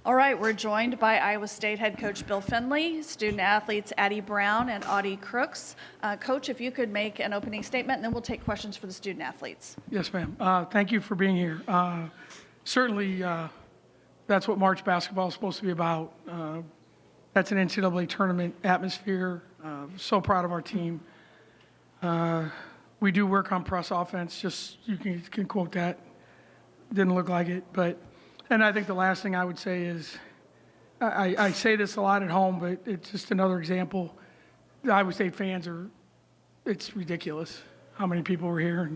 All right, we're joined by Iowa State head coach Bill Fennelly, student athletes Addy Brown and Audi Crooks. Coach, if you could make an opening statement, and then we'll take questions for the student athletes. Yes, ma'am. Thank you for being here. Certainly, that's what March basketball is supposed to be about. That's an NCAA tournament atmosphere. So proud of our team. We do work on press offense, just you can quote that. Didn't look like it, and I think the last thing I would say is, I say this a lot at home, but it's just another example. The Iowa State fans it's ridiculous how many people were here.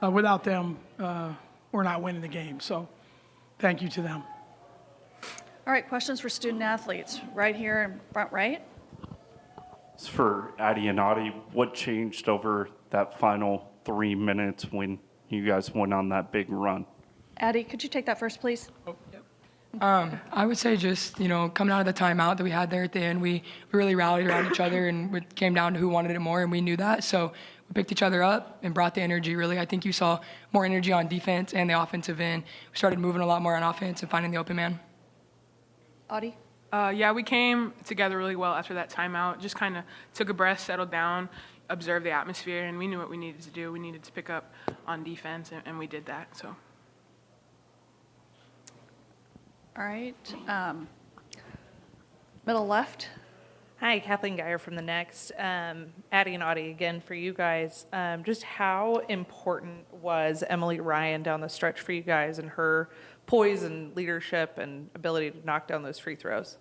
And without them, we're not winning the game. So thank you to them. All right, questions for student athletes. Right here in front right. It's for Addy and Audi. What changed over that final 3 minutes when you guys went on that big run? Addy, could you take that first, please? I would say just, coming out of the timeout that we had there at the end, we really rallied around each other, and it came down to who wanted it more, and we knew that. So we picked each other up and brought the energy, really. I think you saw more energy on defense and the offensive end. We started moving a lot more on offense and finding the open man. Audi? Yeah, we came together really well after that timeout. Just kind of took a breath, settled down, observed the atmosphere, and we knew what we needed to do. We needed to pick up on defense, and we did that. So. All right. Middle left. Hi, Kathleen Geyer from The Next. Addie and Audie, again, for you guys. Just how important was Emily Ryan down the stretch for you guys and her poise and leadership and ability to knock down those free throws?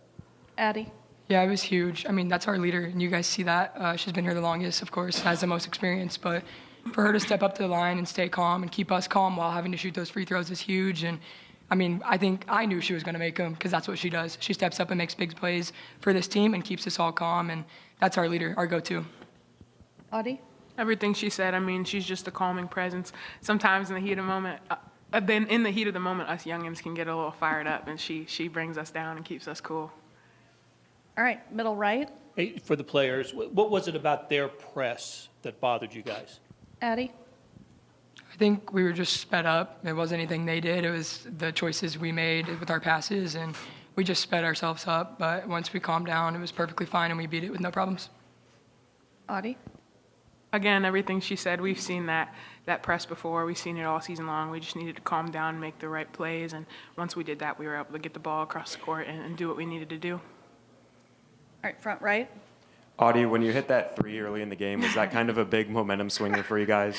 Addie? Yeah, it was huge. I mean, that's our leader, and you guys see that. She's been here the longest, of course, has the most experience. But for her to step up to the line and stay calm and keep us calm while having to shoot those free throws is huge. And I mean, I think I knew she was going to make them because that's what she does. She steps up and makes big plays for this team and keeps us all calm, and that's our leader, our go-to. Audi? Everything she said, I mean, she's just a calming presence. Sometimes in the heat of the moment, us youngins can get a little fired up, and she brings us down and keeps us cool. All right, middle right. Hey, for the players, what was it about their press that bothered you guys? Addie? I think we were just sped up. It wasn't anything they did. It was the choices we made with our passes, and we just sped ourselves up. But once we calmed down, it was perfectly fine, and we beat it with no problems. Audi? Again, everything she said, we've seen that press before. We've seen it all season long. We just needed to calm down and make the right plays. And once we did that, we were able to get the ball across the court and do what we needed to do. All right, front right. Audie, when you hit that three early in the game, was that kind of a big momentum swinger for you guys?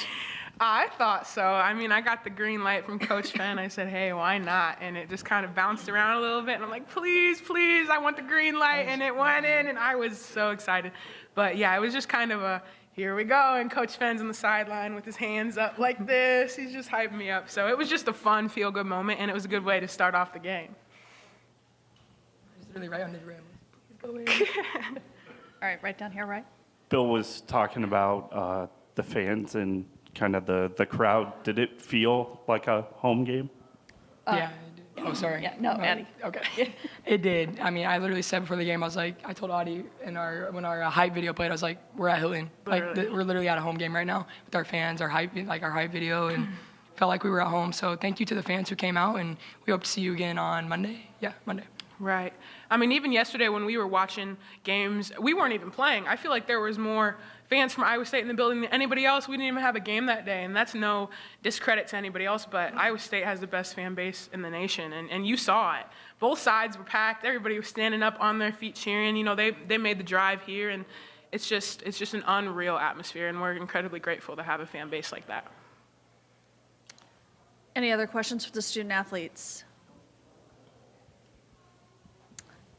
I thought so. I mean, I got the green light from Coach Fenn. I said, hey, why not? And it just kind of bounced around a little bit. And I'm like, please, please, I want the green light. And it went in, and I was so excited. But, yeah, it was just kind of a, here we go. And Coach Fenn's on the sideline with his hands up like this. He's just hyping me up. So it was just a fun, feel-good moment, and it was a good way to start off the game. He's really right under the rim. All right, right down here, right. Bill was talking about the fans and kind of the crowd. Did it feel like a home game? Yeah, it did. Oh, sorry. Yeah, no, Addie. Okay. It did. I mean, I literally said before the game, I told Audie when our hype video played, I was like, we're at Hilton. Literally. We're literally at a home game right now with our fans, our hype video, and felt like we were at home. So thank you to the fans who came out, and we hope to see you again on Monday. Yeah, Monday. Right. I mean, even yesterday when we were watching games, we weren't even playing. I feel like there was more fans from Iowa State in the building than anybody else. We didn't even have a game that day, and that's no discredit to anybody else, but Iowa State has the best fan base in the nation, and you saw it. Both sides were packed. Everybody was standing up on their feet cheering. You know, they made the drive here, and it's just an unreal atmosphere, and we're incredibly grateful to have a fan base like that. Any other questions for the student athletes?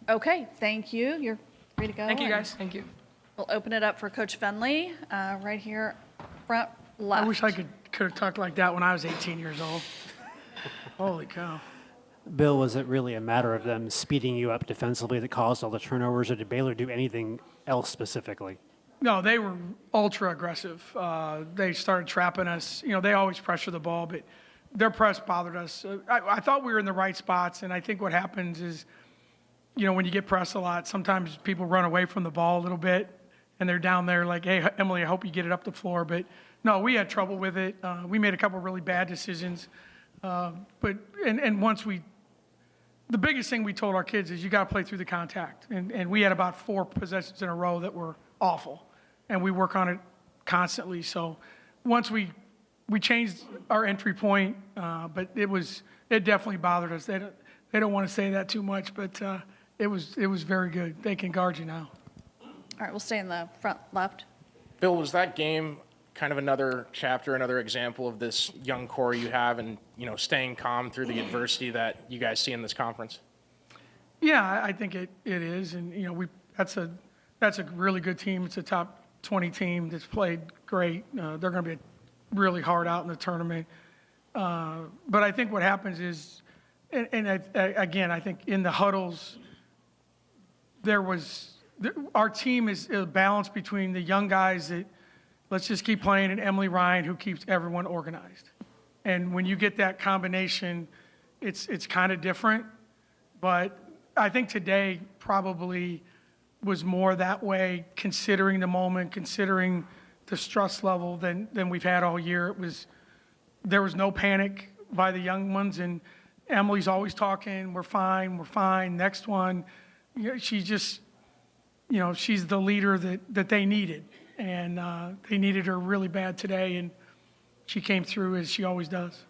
Okay, thank you. You're free to go. Thank you, guys. Thank you. We'll open it up for Coach Fennelly, right here, front left. I wish I could have talked like that when I was 18 years old. Holy cow. Bill, was it really a matter of them speeding you up defensively that caused all the turnovers, or did Baylor do anything else specifically? No, they were ultra aggressive. They started trapping us. You know, they always pressure the ball, but their press bothered us. I thought we were in the right spots, and I think what happens is, you know, when you get pressed a lot, sometimes people run away from the ball a little bit, and they're down there like, hey, Emily, I hope you get it up the floor. But, no, we had trouble with it. We made a couple really bad decisions. But once we the biggest thing we told our kids is you got to play through the contact. And we had about 4 possessions in a row that were awful. And we work on it constantly. So once we changed our entry point, but it definitely bothered us. They don't want to say that too much, but it was very good. They can guard you now. All right, we'll stay in the front left. Bill, was that game kind of another chapter, another example of this young core you have and, staying calm through the adversity that you guys see in this conference? Yeah, I think it is. And, that's a really good team. It's a top 20 team that's played great. They're going to be really hard out in the tournament. But I think what happens is, again, I think in the huddles, our team is a balance between the young guys that let's just keep playing and Emily Ryan who keeps everyone organized. And when you get that combination, it's kind of different. But I think today probably was more that way, considering the moment, considering the stress level than we've had all year. There was no panic by the young ones, and Emily's always talking, we're fine, next one. She's just, she's the leader that they needed. And they needed her really bad today, and she came through as she always does.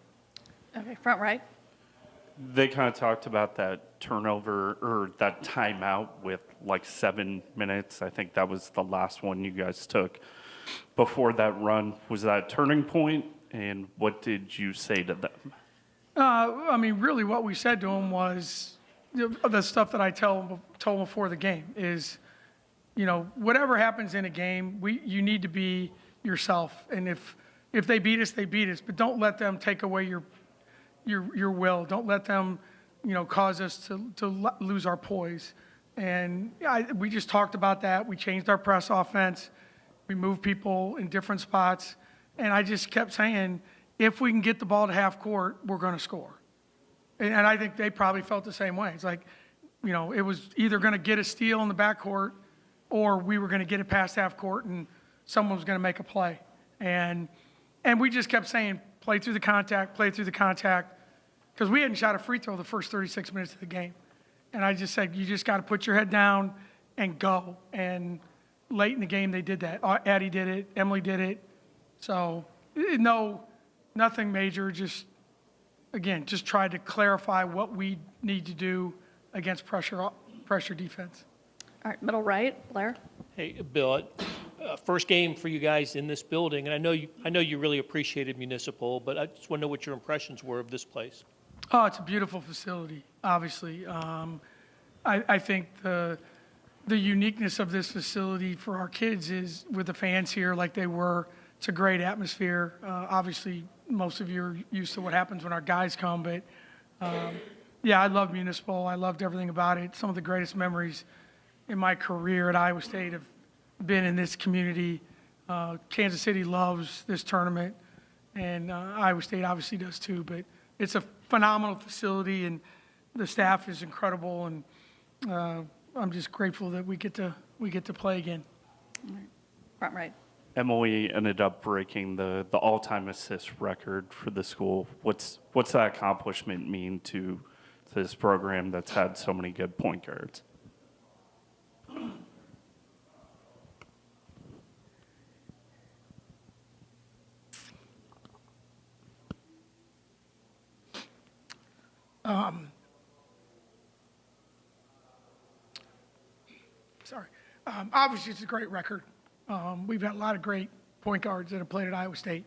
Okay, front right. They kind of talked about that turnover or that timeout with like 7 minutes. I think that was the last one you guys took before that run. Was that a turning point, and what did you say to them? Really what we said to them was the stuff that I told them before the game is, whatever happens in a game, you need to be yourself. And if they beat us, they beat us. But don't let them take away your will. Don't let them, cause us to lose our poise. And we just talked about that. We changed our press offense. We moved people in different spots. And I just kept saying, if we can get the ball to half court, we're going to score. And I think they probably felt the same way. It's like, it was either going to get a steal in the backcourt or we were going to get it past half court and someone was going to make a play. And we just kept saying, play through the contact, because we hadn't shot a free throw the first 36 minutes of the game. And I just said, you just got to put your head down and go. And late in the game, they did that. Addie did it. Emily did it. So, nothing major. Just tried to clarify what we need to do against pressure defense. All right, middle right, Blair. Hey, Bill, first game for you guys in this building, and I know you really appreciated Municipal, but I just want to know what your impressions were of this place. Oh, it's a beautiful facility, obviously. I think the uniqueness of this facility for our kids is with the fans here like they were. It's a great atmosphere. Obviously, most of you are used to what happens when our guys come, but I love Municipal. I loved everything about it. Some of the greatest memories in my career at Iowa State have been in this community. Kansas City loves this tournament, and Iowa State obviously does too, but it's a phenomenal facility, and the staff is incredible, and I'm just grateful that we get to play again. All right. Front right. Emily ended up breaking the all-time assist record for the school. What's that accomplishment mean to this program that's had so many good point guards? Obviously, it's a great record. We've had a lot of great point guards that have played at Iowa State.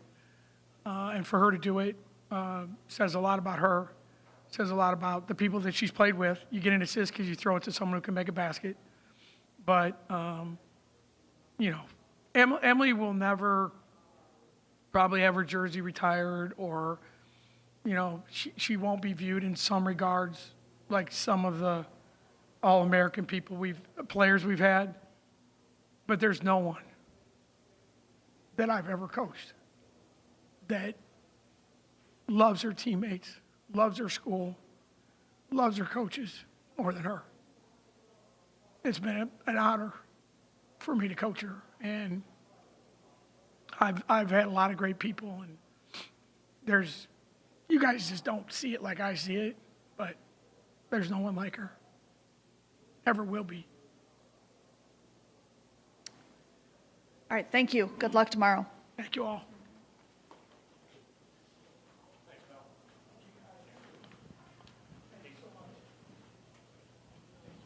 And for her to do it says a lot about her, says a lot about the people that she's played with. You get an assist because you throw it to someone who can make a basket. But, Emily will never probably have her jersey retired or, she won't be viewed in some regards like some of the All-American players we've had. But there's no one that I've ever coached that loves her teammates, loves her school, loves her coaches more than her. It's been an honor for me to coach her, and I've had a lot of great people, and you guys just don't see it like I see it, but There's no one like her. Ever will be. All right, thank you. Good luck tomorrow. Thank you all.